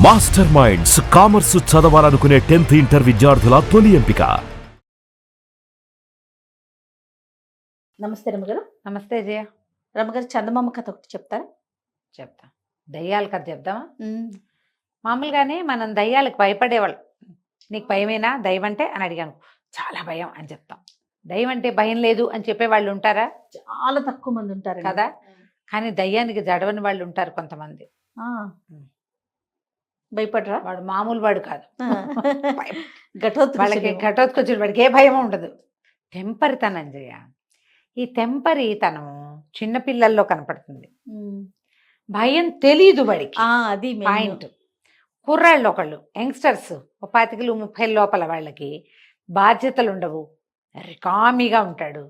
Master minds commerce చదవాలనుకునే 10th inter విద్యార్థుల తొలి ఎంపిక. నమస్తే రమగారు. నమస్తే జయ. రమగారు, చందమామ కథ ఒకటి చెప్తారా? చెప్తా. దయ్యాల కథ చెప్దామా? మామూలుగానే మనం దయ్యాలకు భయపడేవాళ్ళు. నీకు భయమేనా దయ్యం అంటే అని అడిగాను. చాలా భయం అని చెప్తాం. దయ్యం అంటే భయం లేదు అని చెప్పేవాళ్ళు ఉంటారా? చాలా తక్కువ మంది ఉంటారు కదా. కానీ దయ్యానికి జడవని వాళ్ళు ఉంటారు కొంతమంది. భయపడరా? వాడు మామూలు వాడు కాదు. వాళ్ళకి ఘటోత్కచుడు. ఘటోత్కచుడు, వాడికి ఏ భయం ఉండదు. తెంపరితనం జయ. ఈ తెంపరితనము చిన్నపిల్లల్లో కనపడుతుంది. భయం తెలీదు వాడికి. అది పాయింట్. కుర్రాళ్ళు ఒకళ్ళు యంగ్స్టర్స్ 25-30 లోపల వాళ్ళకి బాధ్యతలు ఉండవు, రికామీగా ఉంటాడు,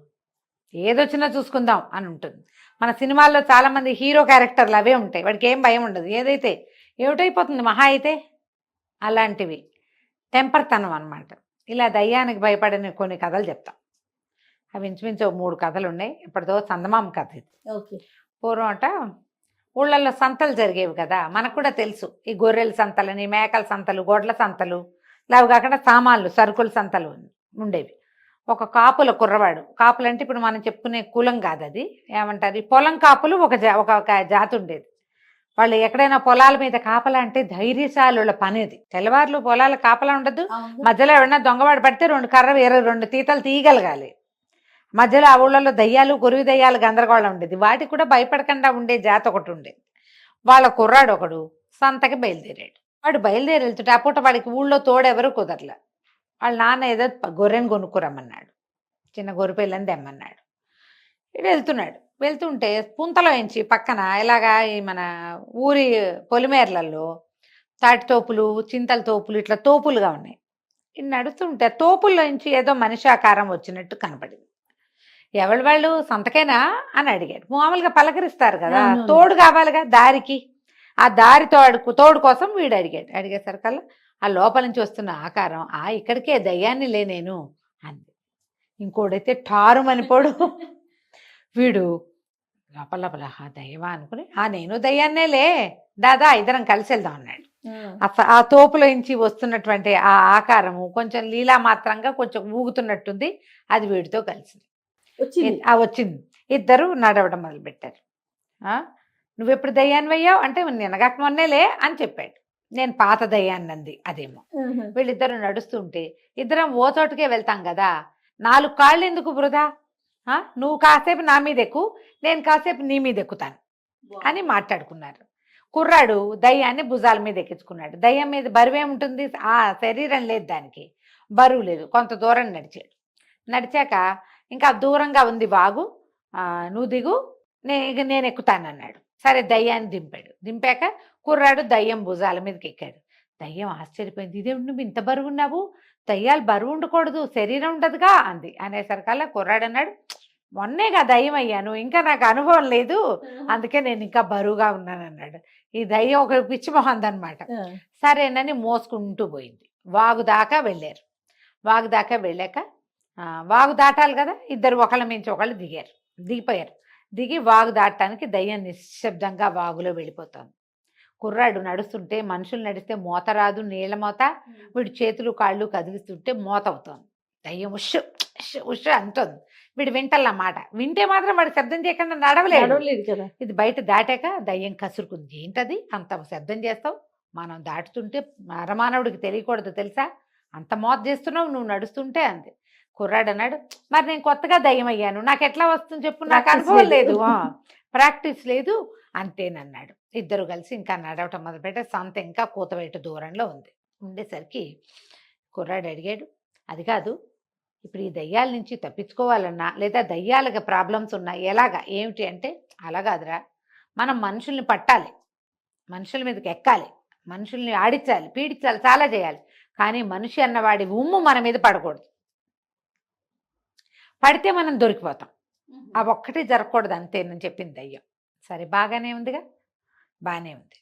ఏదొచ్చినా చూసుకుందాం అని ఉంటుంది. మన సినిమాల్లో చాలా మంది హీరో క్యారెక్టర్లు అవే ఉంటాయి. వాడికి ఏం భయం ఉండదు, ఏదైతే ఏమిటైపోతుంది మహా అయితే. అలాంటివి టెంపర్తనం అన్నమాట. ఇలా దయ్యానికి భయపడిన కొన్ని కథలు చెప్తాం. అవి ఇంచుమించు 3 కథలు ఉన్నాయి. ఇప్పటితో చందమామ కథ ఇది. పూర్వం అట ఊళ్ళల్లో సంతలు జరిగేవి కదా, మనకు కూడా తెలుసు. ఈ గొర్రెల సంతలని, మేకల సంతలు, గొడ్ల సంతలు, లేవు కాకుండా సామాన్లు సరుకుల సంతలు ఉండేవి. ఒక కాపుల కుర్రవాడు, కాపులు అంటే ఇప్పుడు మనం చెప్పుకునే కులం కాదు, అది ఏమంటారు, ఈ పొలం కాపులు ఒక జాతి ఉండేది. వాళ్ళు ఎక్కడైనా పొలాల మీద కాపలా అంటే ధైర్యశాలుల పనేది. తెల్లవారులు పొలాల కాపలా ఉండదు. మధ్యలో ఎవరైనా దొంగవాడు పడితే 2 కర్ర 2 తీతలు తీయగలగాలి. మధ్యలో ఆ ఊళ్ళలో దయ్యాలు, గొరువు దయ్యాలు గందరగోళం ఉండేది. వాటికి కూడా భయపడకుండా ఉండే జాతి ఒకటి ఉండేది. వాళ్ళ కుర్రాడు ఒకడు సంతకి బయలుదేరాడు. వాడు బయలుదేరి వెళ్తుంటే ఆ పూట వాడికి ఊళ్ళో తోడెవరు కుదరలే. వాళ్ళ నాన్న ఏదో గొర్రెని కొనుక్కురమ్మన్నాడు, చిన్న గొర్రె పిల్లని తెమ్మన్నాడు. ఇటు వెళ్తుంటే పుంతలో ఎంచి పక్కన ఇలాగా ఈ మన ఊరి పొలిమేర్లలో తాటి తోపులు, చింతల తోపులు, ఇట్లా తోపులుగా ఉన్నాయి. ఇది నడుస్తుంటే తోపుల్లో నుంచి ఏదో మనిషి ఆకారం వచ్చినట్టు కనపడింది. ఎవరి వాళ్ళు సంతకేనా అని అడిగాడు. మామూలుగా పలకరిస్తారు కదా, తోడు కావాలిగా దారికి. ఆ దారి తోడు కోసం వీడు అడిగేసరికల్లా ఆ లోపల నుంచి వస్తున్న ఆకారం, ఇక్కడికే దయ్యాన్ని లే నేను అంది. ఇంకోడైతే టారుమనిపోడు. వీడు లోపల దయ్యమా అనుకుని, నేను దయ్యాన్నే లే, దాదా ఇద్దరం కలిసి వెళ్దాం అన్నాడు. ఆ తోపులో నుంచి వస్తున్నటువంటి ఆ ఆకారము కొంచెం లీలామాత్రంగా కొంచెం ఊగుతున్నట్టుంది. అది వీడితో కలిసింది. వచ్చింది. ఇద్దరు నడవడం మొదలుపెట్టారు. నువ్వెప్పుడు దయ్యాన్ని అయ్యావు అంటే, నిన్నగాక మొన్నేలే అని చెప్పాడు. నేను పాత దయ్యాన్ని అంది అదేమో. వీళ్ళిద్దరు నడుస్తుంటే, ఇద్దరం ఓ చోటుకే వెళ్తాం కదా, 4 కాళ్ళు ఎందుకు వృధా, నువ్వు కాసేపు నా మీద ఎక్కు, నేను కాసేపు నీ మీద ఎక్కుతాను అని మాట్లాడుకున్నారు. కుర్రాడు దయ్యాన్ని భుజాల మీద ఎక్కించుకున్నాడు. దయ్యం మీద బరువేముంటుంది, శరీరం లేదు, దానికి బరువు లేదు. కొంత దూరం నడిచాక ఇంకా దూరంగా ఉంది వాగు, నువ్వు దిగు, నేను ఎక్కుతానన్నాడు. సరే దయ్యాన్ని దింపాక కుర్రాడు దయ్యం భుజాల మీదకి ఎక్కాడు. దయ్యం ఆశ్చర్యపోయింది, ఇదేమిటి నువ్వు ఇంత బరువు ఉన్నావు, దయ్యాలు బరువు ఉండకూడదు, శరీరం ఉండదుగా అంది. అనేసరికల్లా కుర్రాడు అన్నాడు, మొన్నేగా దయ్యం అయ్యాను, ఇంకా నాకు అనుభవం లేదు, అందుకే నేను ఇంకా బరువుగా ఉన్నాను అన్నాడు. ఈ దయ్యం ఒక పిచ్చి మొహందనమాట. సరేనని మోసుకుంటూ పోయింది. వాగు దాకా వెళ్ళాక వాగు దాటాలి కదా, ఇద్దరు ఒకళ్ళ మించి ఒకళ్ళు దిగిపోయారు. దిగి వాగు దాటడానికి దయ్యం నిశ్శబ్దంగా వాగులో వెళ్ళిపోతుంది. కుర్రాడు నడుస్తుంటే, మనుషులు నడిస్తే మోత రాదు, నీళ్ళ మోత. వీడి చేతులు కాళ్ళు కదిలిస్తుంటే మోత అవుతుంది. దయ్యం ఉష్ అంటుంది. వీడు వింటల్లన్నమాట. వింటే మాత్రం వాడు శబ్దం చేయకుండా నడవలేడు కదా. ఇది బయట దాటాక దయ్యం కసురుకుంది. ఏంటది అంత శబ్దం చేస్తావు, మనం దాటుతుంటే మరమానవుడికి తెలియకూడదు తెలుసా, అంత మోత చేస్తున్నావు నువ్వు నడుస్తుంటే అంది. కుర్రాడు అన్నాడు, మరి నేను కొత్తగా దయ్యం అయ్యాను, నాకు ఎట్లా వస్తుంది చెప్పు, నాకు అనుభవం లేదు, ప్రాక్టీస్ లేదు అంతేనన్నాడు. ఇద్దరు కలిసి ఇంకా నడవటం మొదలుపెట్టే. సంత ఇంకా కూతవేట దూరంలో ఉండేసరికి కుర్రాడు అడిగాడు, అది కాదు, ఇప్పుడు ఈ దయ్యాల నుంచి తప్పించుకోవాలన్నా, లేదా దయ్యాలకు ప్రాబ్లమ్స్ ఉన్నా ఎలాగా, ఏమిటి అంటే, అలాగాదురా, మనం మనుషుల్ని పట్టాలి, మనుషుల మీదకి ఎక్కాలి, మనుషుల్ని ఆడించాలి, పీడించాలి, చాలా చేయాలి. కానీ మనిషి అన్నవాడి ఉమ్ము మన మీద పడకూడదు. పడితే మనం దొరికిపోతాం. ఆ ఒక్కటి జరగకూడదు అంతేనని చెప్పింది దయ్యం. సరే బాగానే ఉందిగా, బాగానే ఉంది.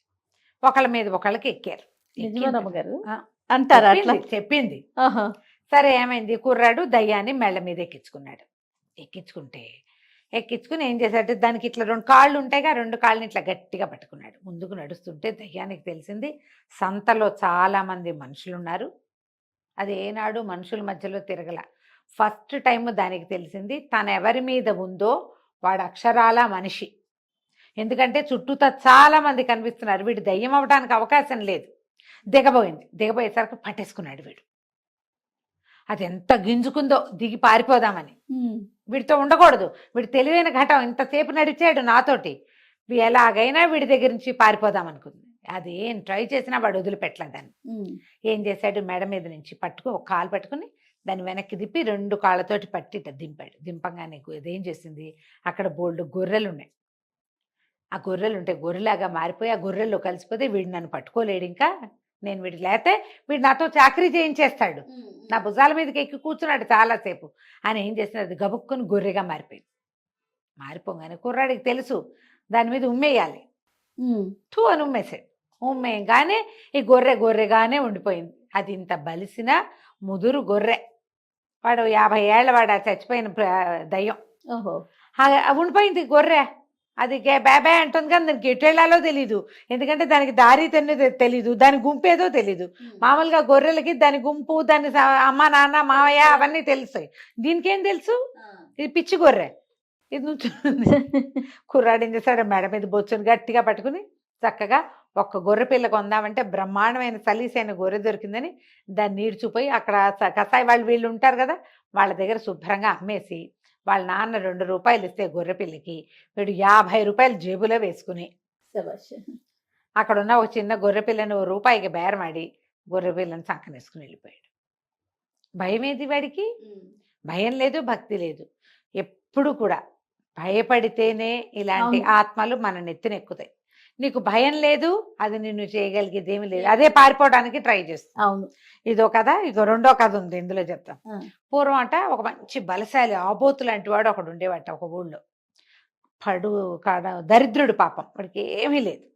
ఒకళ్ళ మీద ఒకళ్ళకి ఎక్కారు. అంటారా చెప్పింది. సరే ఏమైంది, కుర్రాడు దయ్యాన్ని మెళ్ళ మీద ఎక్కించుకున్నాడు. ఎక్కించుకుంటే ఎక్కించుకుని ఏం చేశాడు, దానికి ఇట్లా 2 కాళ్ళు ఉంటాయిగా, 2 కాళ్ళని ఇట్లా గట్టిగా పట్టుకున్నాడు. ముందుకు నడుస్తుంటే దయ్యానికి తెలిసింది సంతలో చాలా మంది మనుషులున్నారు, అది ఏనాడు మనుషుల మధ్యలో తిరగల. ఫస్ట్ టైం దానికి తెలిసింది తను ఎవరి మీద ఉందో వాడు అక్షరాల మనిషి. ఎందుకంటే చుట్టూతా చాలా మంది కనిపిస్తున్నారు, వీడు దయ్యం అవ్వడానికి అవకాశం లేదు. దిగబోయేసరికి పట్టేసుకున్నాడు వీడు. అది ఎంత గింజుకుందో దిగి పారిపోదామని. వీడితో ఉండకూడదు, వీడు తెలివైన ఘటం, ఇంతసేపు నడిచాడు నాతోటి, ఎలాగైనా వీడి దగ్గర నుంచి పారిపోదామనుకుంది. అది ఏం ట్రై చేసినా వాడు వదిలిపెట్టలేదని ఏం చేశాడు, మెడ మీద నుంచి ఒక కాలు పట్టుకుని దాన్ని వెనక్కి తిప్పి 2 కాళ్ళతోటి పట్టి దింపాడు. దింపంగానే ఇదేం చేసింది, అక్కడ బోల్డ్ గొర్రెలు ఉన్నాయి. ఆ గొర్రెలు ఉంటే గొర్రెలాగా మారిపోయి ఆ గొర్రెల్లో కలిసిపోతే వీడు నన్ను పట్టుకోలేడు, ఇంకా నేను వీడికి లేతే వీడు నాతో చాకరీ చేయించేస్తాడు, నా భుజాల మీదకి ఎక్కి కూర్చున్నాడు చాలాసేపు అని ఏం చేసినాడు, అది గబుక్కుని గొర్రెగా మారిపోయింది. మారిపోగానే కుర్రాడికి తెలుసు దాని మీద ఉమ్మేయాలి, టూ అని ఉమ్మేసాడు. ఉమ్మేయగానే ఈ గొర్రెగానే ఉండిపోయింది. అది ఇంత బలిసిన ముదురు గొర్రె, వాడు 50 ఏళ్ళ వాడు, చచ్చిపోయిన దయ్యం. ఓహో, ఉండిపోయింది గొర్రె. అది బాబాయ్ అంటుంది కానీ దానికి ఎటు వెళ్ళాలో తెలీదు, ఎందుకంటే దానికి దారి తెలీదు, దాని గుంపు ఏదో తెలీదు. మామూలుగా గొర్రెలకి దాని గుంపు, దాని అమ్మ నాన్న మావయ్య అవన్నీ తెలుస్తాయి, దీనికేం తెలుసు, ఇది పిచ్చి గొర్రె. ఇది నుంచుంది. కుర్రాడు ఏం చేస్తాడు, మెడ మీద బొచ్చుని గట్టిగా పట్టుకుని చక్కగా ఒక్క గొర్రె పిల్ల కొందామంటే బ్రహ్మాండమైన సలీసైన గొర్రె దొరికిందని దాన్ని నీడ్చిపోయి అక్కడ కసాయి వాళ్ళు వీళ్ళు ఉంటారు కదా, వాళ్ళ దగ్గర శుభ్రంగా అమ్మేసి వాళ్ళ నాన్న 2 రూపాయలు ఇస్తే గొర్రె పిల్లకి వీడు 50 రూపాయలు జేబులో వేసుకుని అక్కడ ఉన్న ఒక చిన్న గొర్రె పిల్లని రూపాయికి బేరమాడి గొర్రె పిల్లని సంకనేసుకుని వెళ్ళిపోయాడు. భయం ఏది వాడికి, భయం లేదు, భక్తి లేదు. ఎప్పుడు కూడా భయపడితేనే ఇలాంటి ఆత్మలు మన నెత్తినెక్కుతాయి. నీకు భయం లేదు, అది నిన్ను చేయగలిగేది ఏమి లేదు, అదే పారిపోవడానికి ట్రై చేస్తావు. అవును, ఇదో కథ. ఇక రెండో కథ ఉంది, ఇందులో చెప్తాం. పూర్వం అట ఒక మంచి బలశాలి ఆబోతు లాంటి వాడు ఒకడు ఉండేవాట ఒక ఊళ్ళో. దరిద్రుడు పాపం, వాడికి ఏమీ లేదు.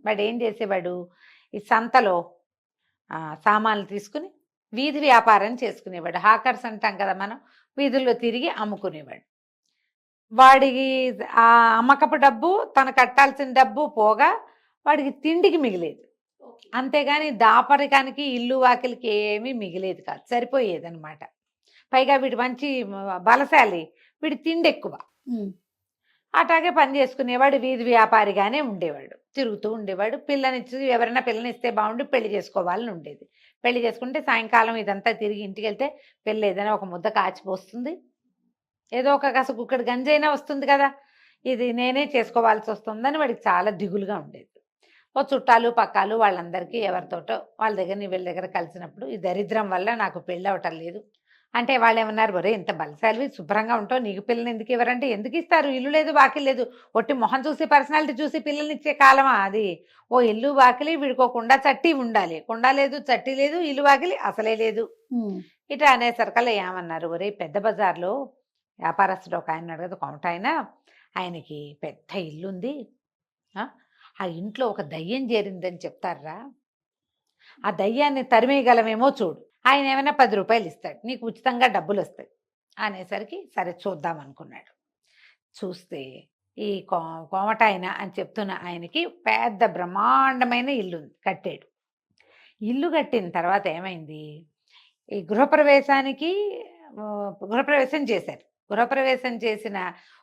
వాడు ఏం చేసేవాడు, ఈ సంతలో సామాన్లు తీసుకుని వీధి వ్యాపారం చేసుకునేవాడు. హాకర్స్ అంటాం కదా మనం, వీధుల్లో తిరిగి అమ్ముకునేవాడు. వాడికి ఆ అమ్మకపు డబ్బు, తను కట్టాల్సిన డబ్బు పోగా వాడికి తిండికి మిగిలేదు, అంతేగాని దాపరికానికి ఇల్లు వాకిలికి ఏమీ మిగిలేదు కాదు, సరిపోయేది అనమాట. పైగా వీడు మంచి బలశాలి, వీడి తిండి ఎక్కువ. అట్లాగే పని చేసుకునేవాడు, వీధి వ్యాపారిగానే ఉండేవాడు, తిరుగుతూ ఉండేవాడు. పిల్లనిచ్చి ఎవరైనా పిల్లనిస్తే బాగుండి పెళ్లి చేసుకోవాలని ఉండేది. పెళ్లి చేసుకుంటే సాయంకాలం ఇదంతా తిరిగి ఇంటికి వెళ్తే పిల్ల ఏదైనా ఒక ముద్ద కాచిపోస్తుంది, ఏదో ఒక కుక్కడి గంజైనా వస్తుంది కదా, ఇది నేనే చేసుకోవాల్సి వస్తుందని వాడికి చాలా దిగులుగా ఉండేది. ఓ చుట్టాలు పక్కాలు వాళ్ళందరికీ ఎవరితోటో వాళ్ళ దగ్గర వీళ్ళ దగ్గర కలిసినప్పుడు ఈ దరిద్రం వల్ల నాకు పెళ్ళి అవటం లేదు అంటే వాళ్ళు ఏమన్నారు, ఒరే ఇంత బలశాలివి శుభ్రంగా ఉంటావు, నీకు పిల్లని ఎందుకు ఇవ్వరంటే, ఎందుకు ఇస్తారు, ఇల్లు లేదు వాకిలి లేదు, ఒట్టి మొహం చూసి పర్సనాలిటీ చూసి పిల్లల్ని ఇచ్చే కాలమా అది. ఓ ఇల్లు వాకిలి వీడికోకుండా చట్టి ఉండాలి, కుండ లేదు చట్టి లేదు, ఇల్లు వాకిలి అసలే లేదు. ఇట్లా అనేసరికల్లా ఏమన్నారు, ఒరే పెద్ద బజార్లో వ్యాపారస్తుడు ఒక ఆయన అడగదు, కొంట ఆయనకి పెద్ద ఇల్లుంది, ఆ ఇంట్లో ఒక దయ్యం చేరిందని చెప్తారా, ఆ దయ్యాన్ని తరిమేయగలమేమో చూడు, ఆయన ఏమైనా 10 రూపాయలు ఇస్తాడు, నీకు ఉచితంగా డబ్బులు వస్తాయి అనేసరికి సరే చూద్దాం అనుకున్నాడు. చూస్తే ఈ కోమట ఆయన అని చెప్తున్న ఆయనకి పెద్ద బ్రహ్మాండమైన ఇల్లు కట్టాడు. ఇల్లు కట్టిన తర్వాత ఏమైంది, ఈ గృహప్రవేశం చేశారు. గృహప్రవేశం చేసిన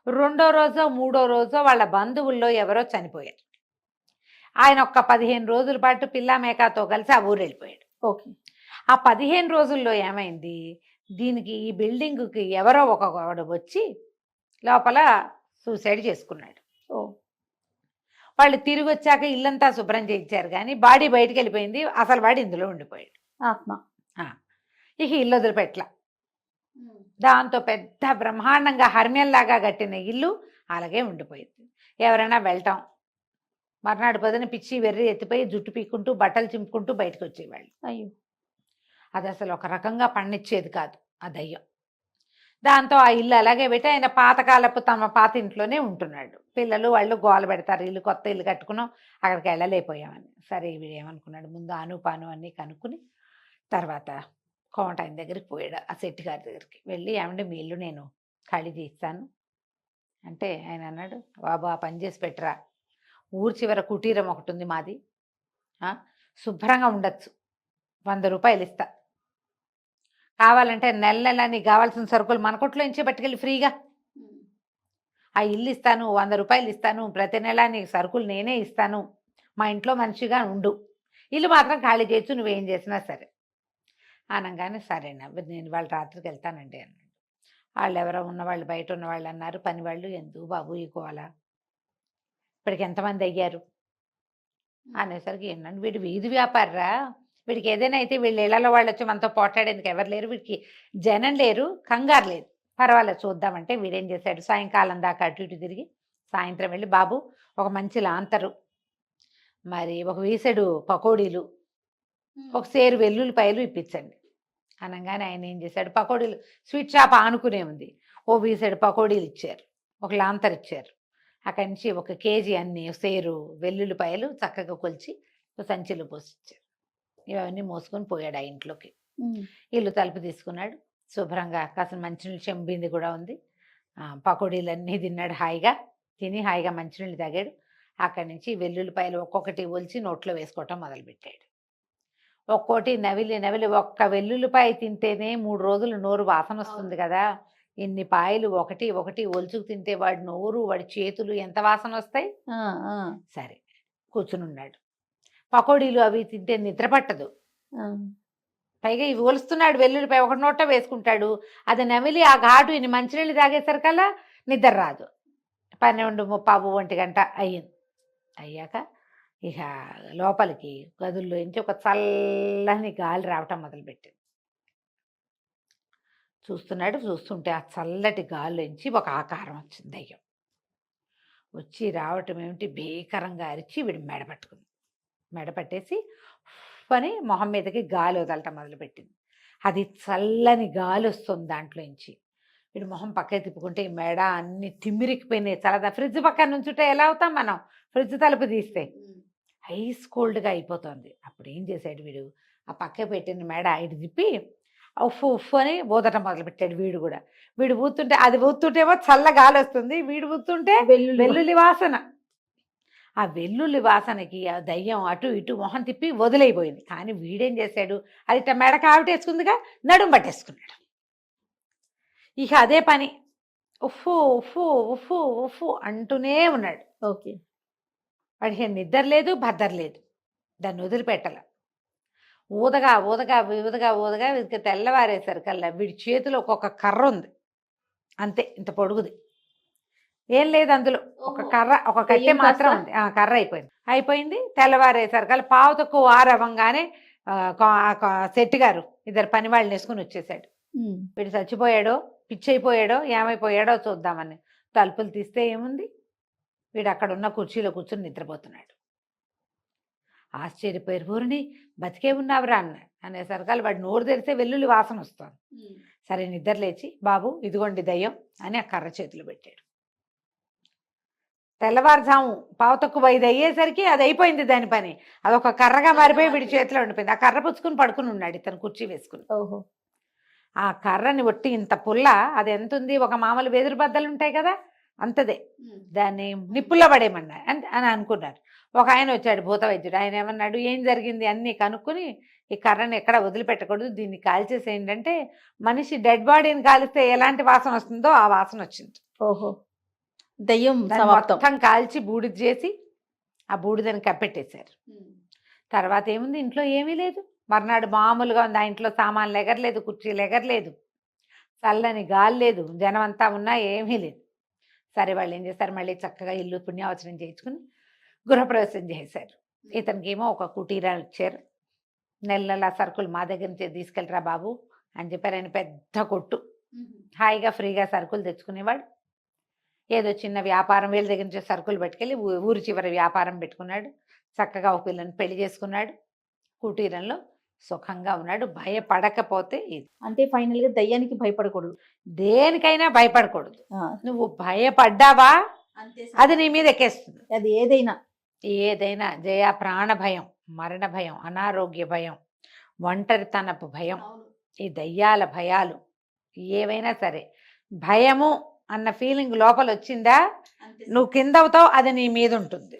2వ రోజో 3వ రోజో వాళ్ళ బంధువుల్లో ఎవరో చనిపోయారు. ఆయన ఒక్క 15 రోజుల పాటు పిల్ల మేకాతో కలిసి ఆ ఊరు వెళ్ళిపోయాడు. ఓకే, ఆ 15 రోజుల్లో ఏమైంది, దీనికి ఈ బిల్డింగ్కి ఎవరో ఒకడు వచ్చి లోపల సూసైడ్ చేసుకున్నాడు. వాళ్ళు తిరిగి వచ్చాక ఇల్లంతా శుభ్రం చేయించారు కానీ బాడీ బయటికి వెళ్ళిపోయింది, అసలు వాడు ఇందులో ఉండిపోయాడు ఆత్మ. ఇక ఇల్లు వదిలిపెట్ల, దాంతో పెద్ద బ్రహ్మాండంగా హర్మ్యంలాగా కట్టిన ఇల్లు అలాగే ఉండిపోయింది. ఎవరైనా వెళ్ళటం, మర్నాడు పొద్దున పిచ్చి వెర్రి ఎత్తిపోయి జుట్టు పీక్కుంటూ బట్టలు చింపుకుంటూ బయటకు వచ్చేవాళ్ళు. అయ్యో, అది అసలు ఒక రకంగా పండించేది కాదు ఆ దయ్యం. దాంతో ఆ ఇల్లు అలాగే పెట్టి ఆయన పాతకాలపు తమ పాత ఇంట్లోనే ఉంటున్నాడు. పిల్లలు వాళ్ళు గోల పెడతారు, ఇల్లు కొత్త ఇల్లు కట్టుకున్నాం అక్కడికి వెళ్ళలేకపోయామని. సరే వీడు ఏమనుకున్నాడు, ముందు ఆనుపాను అన్నీ కనుక్కుని తర్వాత కోమట ఆయన దగ్గరికి పోయాడు, ఆ శెట్టి గారి దగ్గరికి వెళ్ళి, ఏమంటే మీ ఇల్లు నేను ఖాళీ చేస్తాను, అంటే ఆయన అన్నాడు, బాబు ఆ పని చేసి పెట్టరా, ఊరి చివర కుటీరం ఒకటి ఉంది మాది, శుభ్రంగా ఉండొచ్చు, 100 రూపాయలు ఇస్తా, కావాలంటే నెల నెల నీకు కావాల్సిన సరుకులు మన కొట్లో నుంచే పట్టుకెళ్ళి ఫ్రీగా, ఆ ఇల్లు ఇస్తాను, 100 రూపాయలు ఇస్తాను, ప్రతి నెల నీకు సరుకులు నేనే ఇస్తాను, మా ఇంట్లో మనిషిగా ఉండు, ఇల్లు మాత్రం ఖాళీ చేయొచ్చు, నువ్వేం చేసినా సరే అనగానే సరేనా నేను వాళ్ళ రాత్రికి వెళ్తానండి అన్నాడు. వాళ్ళు ఎవరో ఉన్నవాళ్ళు బయట ఉన్నవాళ్ళు అన్నారు, పని వాళ్ళు, ఎందుకు బాబు ఈ గోల, ఇప్పటికి ఎంతమంది అయ్యారు అనేసరికి ఏంటంటే వీడు వీధి వ్యాపారరా, వీడికి ఏదైనా అయితే వీళ్ళు ఇళ్లలో వాళ్ళు వచ్చి మనతో పోట్లాడేందుకు ఎవరు లేరు, వీడికి జనం లేరు, కంగారు లేదు, పర్వాలేదు చూద్దామంటే వీడేం చేశాడు, సాయంకాలం దాకా అటు ఇటు తిరిగి సాయంత్రం వెళ్ళి బాబు ఒక మంచి లాంతరు, మరి ఒక వీసెడు పకోడీలు, ఒక సేరు వెల్లుల్లిపాయలు ఇప్పించండి అనగానే ఆయన ఏం చేశాడు, పకోడీలు స్వీట్ షాప్ ఆనుకునే ఉంది, ఓ వీసెడు పకోడీలు ఇచ్చారు, ఒక లాంతర్ ఇచ్చారు, అక్కడి నుంచి 1 కేజీ అన్ని సేరు వెల్లుల్లిపాయలు చక్కగా కొలిచి సంచిలో పోసిచ్చారు. ఇవన్నీ మోసుకొని పోయాడు ఆ ఇంట్లోకి. ఇల్లు తలుపు తీసుకున్నాడు, శుభ్రంగా కాసిన మంచినీళ్ళు చెంబింది కూడా ఉంది, పకోడీలన్నీ తిన్నాడు, హాయిగా తిని హాయిగా మంచినీళ్ళు తాగాడు. అక్కడి నుంచి వెల్లుల్లిపాయలు ఒక్కొక్కటి ఒలిచి నోట్లో వేసుకోవటం మొదలుపెట్టాడు. ఒక్కోటి నవిలి నవిలి, ఒక్క వెల్లుల్లిపాయ తింటేనే 3 రోజులు నోరు వాసన వస్తుంది కదా, ఇన్ని పాయలు ఒకటి ఒకటి ఒలుచుకు తింటే వాడి నోరు వాడి చేతులు ఎంత వాసన వస్తాయి. సరే కూర్చుని ఉన్నాడు, పకోడీలు అవి తింటే నిద్ర పట్టదు, పైగా ఇవి ఒలుస్తున్నాడు, వెల్లుల్లిపాయ ఒకటి నోట వేసుకుంటాడు, అది నమిలి ఆ ఘాటు ఇన్ని మంచినీళ్ళు తాగేసరికల్లా నిద్ర రాదు. 12:30 1 గంట అయ్యింది. అయ్యాక ఇక లోపలికి గదుల్లో నుంచి ఒక చల్లని గాలి రావటం మొదలుపెట్టింది. చూస్తుంటే ఆ చల్లటి గాలిలోంచి ఒక ఆకారం వచ్చింది, దయ్యం వచ్చి రావటం ఏమిటి, భీకరంగా అరిచి వీడు మెడపట్టుకుంది, మెడపట్టేసి పని మొహం మీదకి గాలి వదలటం మొదలుపెట్టింది. అది చల్లని గాలి వస్తుంది దాంట్లోంచి, వీడు మొహం పక్కకి తిప్పుకుంటే ఈ మెడ అన్ని తిమ్మిరికిపోయినాయి. చల్లదా, ఫ్రిడ్జ్ పక్కన నుంచుంటే ఎలా అవుతాం మనం, ఫ్రిడ్జ్ తలుపు తీస్తే ఐస్ కోల్డ్గా అయిపోతుంది. అప్పుడు ఏం చేశాడు వీడు, ఆ పక్క పెట్టిన మెడ ఇటు తిప్పి ఉఫ్ ఉఫ్ అని ఊదటం మొదలుపెట్టాడు. వీడు ఊతుంటే అది ఊతుంటేమో చల్ల గాలి వస్తుంది, వీడు ఊతుంటే వెల్లుల్లి వాసన. ఆ వెల్లుల్లి వాసనకి ఆ దయ్యం అటు ఇటు మొహం తిప్పి వదిలేయిపోయింది. కానీ వీడేం చేశాడు, అది మెడ కావిటేసుకుందిగా, నడుము పట్టేసుకున్నాడు. ఇక అదే పని ఉఫ్ఫు ఉఫ్ఫు ఉఫ్ఫు ఉఫ్ఫు అంటూనే ఉన్నాడు. ఓకే, వాడికి నిద్ర లేదు, భద్ర లేదు, దాన్ని వదిలిపెట్టాల. ఊదగా ఊదగా ఊదగా ఊదగా వీడికి తెల్లవారేసరికల్లా వీడి చేతిలో ఒక్కొక్క కర్ర ఉంది, అంతే ఇంత పొడుగుది, ఏం లేదు అందులో, ఒక కర్ర, ఒక కట్టె మాత్రం ఉంది, కర్ర అయిపోయింది. తెల్లవారేసరికల్లా పావు తక్కువ 6 అవ్వగానే శెట్టి గారు 2 పని వాళ్ళని వేసుకుని వచ్చేసాడు. వీడు చచ్చిపోయాడో పిచ్చైపోయాడో ఏమైపోయాడో చూద్దామని తలుపులు తీస్తే ఏముంది, వీడు అక్కడ ఉన్న కుర్చీలో కూర్చుని నిద్రపోతున్నాడు. ఆశ్చర్యపోయారు, ఊరిని బతికే ఉన్నావురా అనేసరికల్లా వాడు నోరు తెరిస్తే వెల్లుల్లి వాసన వస్తుంది. సరే నిద్ర లేచి, బాబు ఇదిగోండి దయ్యం అని ఆ కర్ర చేతిలో పెట్టాడు. తెల్లవారుజాము పావు తక్కువ 5 అయ్యేసరికి అది అయిపోయింది దాని పని, అదొక కర్రగా మారిపోయి వీడి చేతిలో ఉండిపోయింది. ఆ కర్ర పుచ్చుకుని పడుకుని ఉన్నాడు ఇతను కుర్చీ వేసుకుని. ఓహో, ఆ కర్రని ఒట్టి ఇంత పుల్ల, అది ఎంత ఉంది, ఒక మామూలు వెదురు బద్దలు ఉంటాయి కదా అంతదే, దాన్ని నిప్పుల్లో పడేయమన్నా అని అనుకున్నారు. ఒక ఆయన వచ్చాడు భూత వైద్యుడు, ఆయన ఏమన్నాడు, ఏం జరిగింది అన్నీ కనుక్కొని ఈ కర్రని ఎక్కడ వదిలిపెట్టకూడదు, దీన్ని కాల్చేసేయండి అంటే, మనిషి డెడ్ బాడీని కాలిస్తే ఎలాంటి వాసన వస్తుందో ఆ వాసన వచ్చింది. ఓహో, దయ్యం మొత్తం కాల్చి బూడిద చేసి ఆ బూడిదని కప్పెట్టేశారు. తర్వాత ఏముంది, ఇంట్లో ఏమీ లేదు, మర్నాడు మామూలుగా ఉంది, ఆ ఇంట్లో సామాన్లు ఎగరలేదు, కుర్చీలు ఎగరలేదు, చల్లని గాలి లేదు, జనం అంతా ఉన్నా ఏమీ లేదు. సరే వాళ్ళు ఏం చేస్తారు, మళ్ళీ చక్కగా ఇల్లు పుణ్యావచనం చేయించుకుని గృహప్రవేశం చేశారు. ఇతనికి ఏమో ఒక కుటీరాలు ఇచ్చారు, నెల సరుకులు మా దగ్గర నుంచి తీసుకెళ్ళరా బాబు అని చెప్పారు. ఆయన పెద్ద కొట్టు, హాయిగా ఫ్రీగా సరుకులు తెచ్చుకునేవాడు. ఏదో చిన్న వ్యాపారం వీళ్ళ దగ్గర నుంచి సరుకులు పట్టుకెళ్ళి ఊరి చివరి వ్యాపారం పెట్టుకున్నాడు. చక్కగా ఒక పిల్లని పెళ్లి చేసుకున్నాడు, కుటీరంలో సుఖంగా ఉన్నాడు. భయపడకపోతే ఇది అంటే ఫైనల్ గా దయ్యానికి భయపడకూడదు, దేనికైనా భయపడకూడదు. నువ్వు భయపడ్డావా అది నీ మీద ఎక్కేస్తుంది. అది ఏదైనా జయ, ప్రాణ భయం, మరణ భయం, అనారోగ్య భయం, ఒంటరితనపు భయం, ఈ దయ్యాల భయాలు ఏవైనా సరే, భయము అన్న ఫీలింగ్ లోపల వచ్చిందా, నువ్వు కింద అవుతావు, అది నీ మీద ఉంటుంది.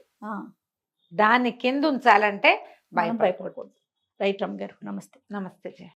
దాన్ని కింద ఉంచాలంటే భయపడకూడదు. రైట్ రమ్య గారు, నమస్తే. నమస్తే జయ.